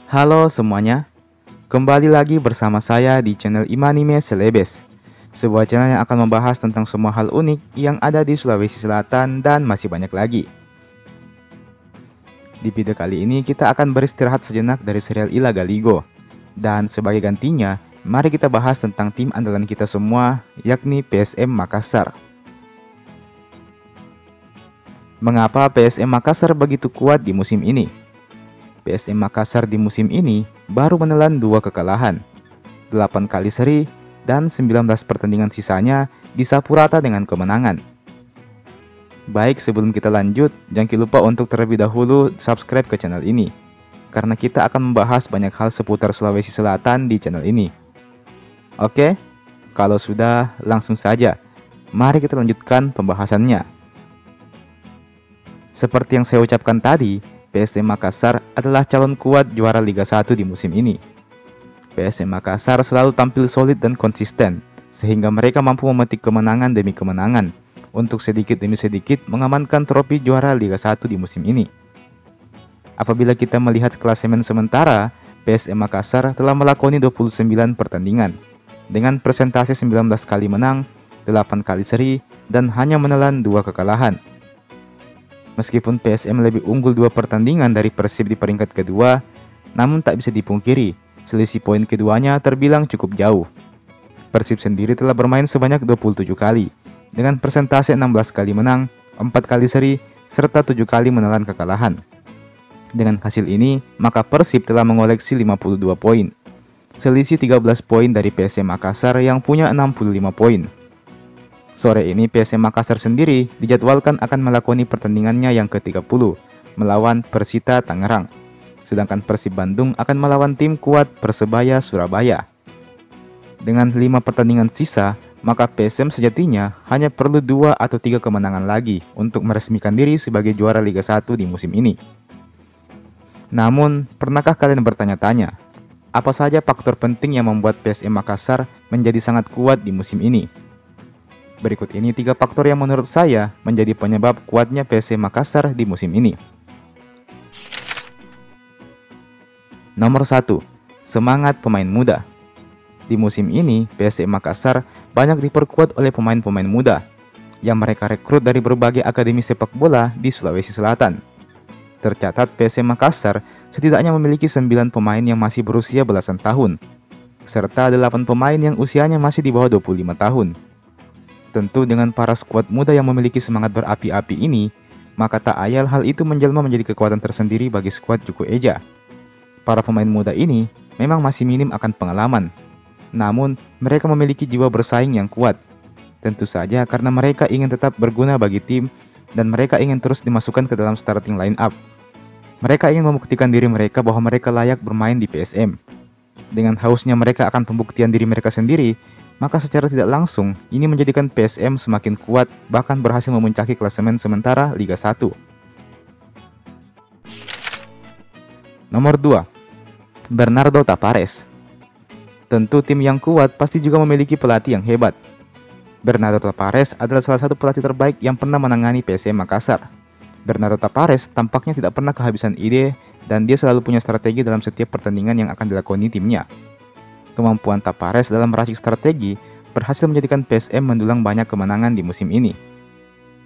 Halo semuanya, kembali lagi bersama saya di channel Imanime Celebes, sebuah channel yang akan membahas tentang semua hal unik yang ada di Sulawesi Selatan dan masih banyak lagi. Di video kali ini kita akan beristirahat sejenak dari serial Ila Galigo, dan sebagai gantinya, mari kita bahas tentang tim andalan kita semua, yakni PSM Makassar. Mengapa PSM Makassar begitu kuat di musim ini? PSM Makassar di musim ini baru menelan 2 kekalahan, 8 kali seri, dan 19 pertandingan sisanya disapu rata dengan kemenangan. Baik, sebelum kita lanjut, jangan lupa untuk terlebih dahulu subscribe ke channel ini, karena kita akan membahas banyak hal seputar Sulawesi Selatan di channel ini. Oke, kalau sudah, langsung saja. Mari kita lanjutkan pembahasannya. Seperti yang saya ucapkan tadi, PSM Makassar adalah calon kuat juara Liga 1 di musim ini. PSM Makassar selalu tampil solid dan konsisten, sehingga mereka mampu memetik kemenangan demi kemenangan, untuk sedikit demi sedikit mengamankan trofi juara Liga 1 di musim ini. Apabila kita melihat klasemen sementara, PSM Makassar telah melakoni 29 pertandingan, dengan persentase 19 kali menang, 8 kali seri, dan hanya menelan 2 kekalahan. Meskipun PSM lebih unggul 2 pertandingan dari Persib di peringkat kedua, namun tak bisa dipungkiri, selisih poin keduanya terbilang cukup jauh. Persib sendiri telah bermain sebanyak 27 kali, dengan persentase 16 kali menang, 4 kali seri, serta 7 kali menelan kekalahan. Dengan hasil ini, maka Persib telah mengoleksi 52 poin, selisih 13 poin dari PSM Makassar yang punya 65 poin. Sore ini PSM Makassar sendiri dijadwalkan akan melakoni pertandingannya yang ke-30 melawan Persita Tangerang. Sedangkan Persib Bandung akan melawan tim kuat Persebaya Surabaya. Dengan 5 pertandingan sisa, maka PSM sejatinya hanya perlu 2 atau 3 kemenangan lagi untuk meresmikan diri sebagai juara Liga 1 di musim ini. Namun, pernahkah kalian bertanya-tanya, apa saja faktor penting yang membuat PSM Makassar menjadi sangat kuat di musim ini? Berikut ini 3 faktor yang menurut saya menjadi penyebab kuatnya PSM Makassar di musim ini. Nomor 1. Semangat pemain muda. Di musim ini, PSM Makassar banyak diperkuat oleh pemain-pemain muda yang mereka rekrut dari berbagai akademi sepak bola di Sulawesi Selatan. Tercatat PSM Makassar setidaknya memiliki 9 pemain yang masih berusia belasan tahun, serta 8 pemain yang usianya masih di bawah 25 tahun. Tentu dengan para skuad muda yang memiliki semangat berapi-api ini, maka tak ayal hal itu menjelma menjadi kekuatan tersendiri bagi skuad Juku Eja. Para pemain muda ini memang masih minim akan pengalaman, namun mereka memiliki jiwa bersaing yang kuat. Tentu saja karena mereka ingin tetap berguna bagi tim dan mereka ingin terus dimasukkan ke dalam starting line up. Mereka ingin membuktikan diri mereka bahwa mereka layak bermain di PSM. Dengan hausnya mereka akan pembuktian diri mereka sendiri, maka secara tidak langsung, ini menjadikan PSM semakin kuat, bahkan berhasil memuncaki klasemen sementara Liga 1. Nomor 2. Bernardo Tapares. Tentu tim yang kuat pasti juga memiliki pelatih yang hebat. Bernardo Tapares adalah salah satu pelatih terbaik yang pernah menangani PSM Makassar. Bernardo Tapares tampaknya tidak pernah kehabisan ide, dan dia selalu punya strategi dalam setiap pertandingan yang akan dilakoni timnya. Kemampuan Tapares dalam meracik strategi berhasil menjadikan PSM mendulang banyak kemenangan di musim ini.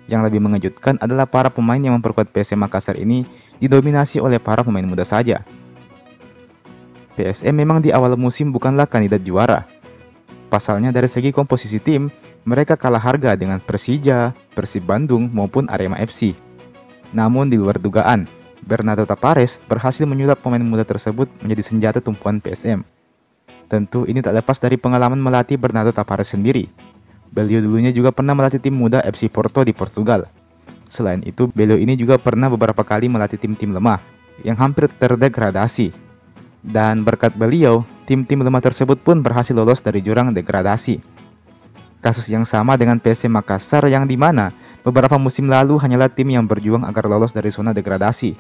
Yang lebih mengejutkan adalah para pemain yang memperkuat PSM Makassar ini didominasi oleh para pemain muda saja. PSM memang di awal musim bukanlah kandidat juara. Pasalnya dari segi komposisi tim, mereka kalah harga dengan Persija, Persib Bandung maupun Arema FC. Namun di luar dugaan, Bernardo Tapares berhasil menyulap pemain muda tersebut menjadi senjata tumpuan PSM. Tentu ini tak lepas dari pengalaman melatih Bernardo Tapares sendiri. Beliau dulunya juga pernah melatih tim muda FC Porto di Portugal. Selain itu, beliau ini juga pernah beberapa kali melatih tim-tim lemah yang hampir terdegradasi. Dan berkat beliau, tim-tim lemah tersebut pun berhasil lolos dari jurang degradasi. Kasus yang sama dengan PSM Makassar yang dimana beberapa musim lalu hanyalah tim yang berjuang agar lolos dari zona degradasi.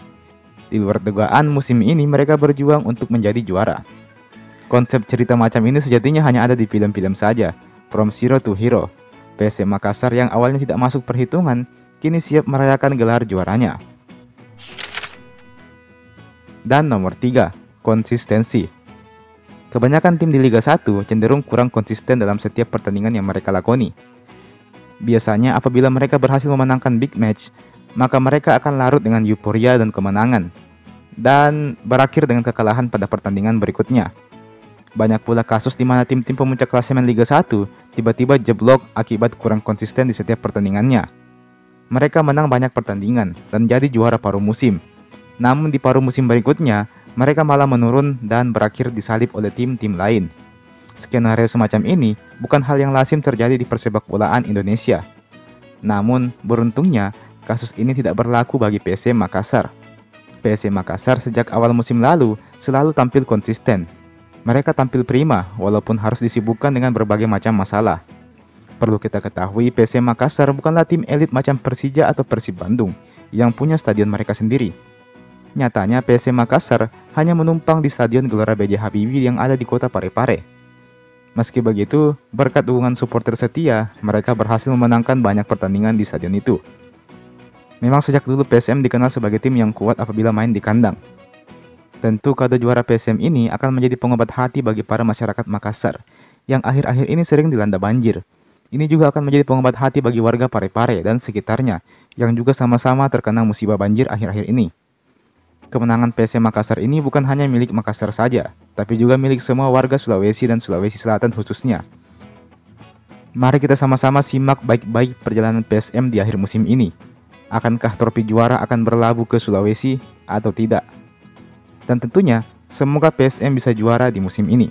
Di luar dugaan, musim ini mereka berjuang untuk menjadi juara. Konsep cerita macam ini sejatinya hanya ada di film-film saja, From Zero to Hero. PSM Makassar yang awalnya tidak masuk perhitungan, kini siap merayakan gelar juaranya. Dan nomor 3, konsistensi. Kebanyakan tim di Liga 1 cenderung kurang konsisten dalam setiap pertandingan yang mereka lakoni. Biasanya apabila mereka berhasil memenangkan big match, maka mereka akan larut dengan euforia dan kemenangan, dan berakhir dengan kekalahan pada pertandingan berikutnya. Banyak pula kasus di mana tim-tim pemuncak klasemen Liga 1 tiba-tiba jeblok akibat kurang konsisten di setiap pertandingannya. Mereka menang banyak pertandingan dan jadi juara paruh musim. Namun di paruh musim berikutnya, mereka malah menurun dan berakhir disalip oleh tim-tim lain. Skenario semacam ini bukan hal yang lazim terjadi di persepakbolaan Indonesia. Namun, beruntungnya, kasus ini tidak berlaku bagi PSM Makassar. PSM Makassar sejak awal musim lalu selalu tampil konsisten. Mereka tampil prima walaupun harus disibukkan dengan berbagai macam masalah. Perlu kita ketahui, PSM Makassar bukanlah tim elit macam Persija atau Persib Bandung yang punya stadion mereka sendiri. Nyatanya PSM Makassar hanya menumpang di Stadion Gelora B.J. Habibie yang ada di kota Parepare. Meski begitu, berkat dukungan supporter setia, mereka berhasil memenangkan banyak pertandingan di stadion itu. Memang sejak dulu PSM dikenal sebagai tim yang kuat apabila main di kandang. Tentu kado juara PSM ini akan menjadi pengobat hati bagi para masyarakat Makassar yang akhir-akhir ini sering dilanda banjir. Ini juga akan menjadi pengobat hati bagi warga Parepare dan sekitarnya yang juga sama-sama terkena musibah banjir akhir-akhir ini. Kemenangan PSM Makassar ini bukan hanya milik Makassar saja, tapi juga milik semua warga Sulawesi dan Sulawesi Selatan khususnya. Mari kita sama-sama simak baik-baik perjalanan PSM di akhir musim ini. Akankah trofi juara akan berlabuh ke Sulawesi atau tidak? Dan tentunya, semoga PSM bisa juara di musim ini.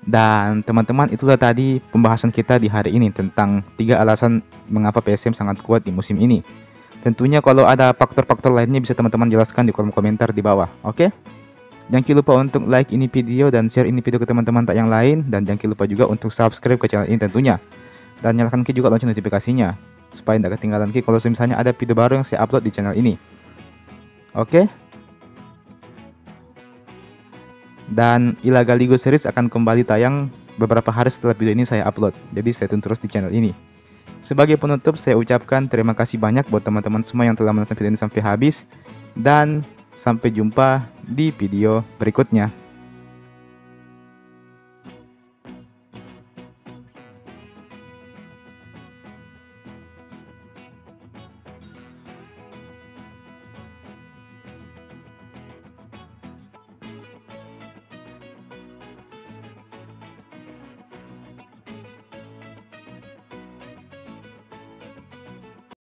Dan teman-teman, itulah tadi pembahasan kita di hari ini tentang 3 alasan mengapa PSM sangat kuat di musim ini. Tentunya kalau ada faktor-faktor lainnya bisa teman-teman jelaskan di kolom komentar di bawah, oke? Jangan lupa untuk like ini video dan share ini video ke teman-teman tak yang lain. Dan jangan lupa juga untuk subscribe ke channel ini tentunya. Dan nyalakan juga lonceng notifikasinya, supaya tidak ketinggalan kalau misalnya ada video baru yang saya upload di channel ini. Oke? Dan Ilaga Ligo Series akan kembali tayang beberapa hari setelah video ini saya upload. Jadi stay tune terus di channel ini. Sebagai penutup, saya ucapkan terima kasih banyak buat teman-teman semua yang telah menonton video ini sampai habis. Dan sampai jumpa di video berikutnya.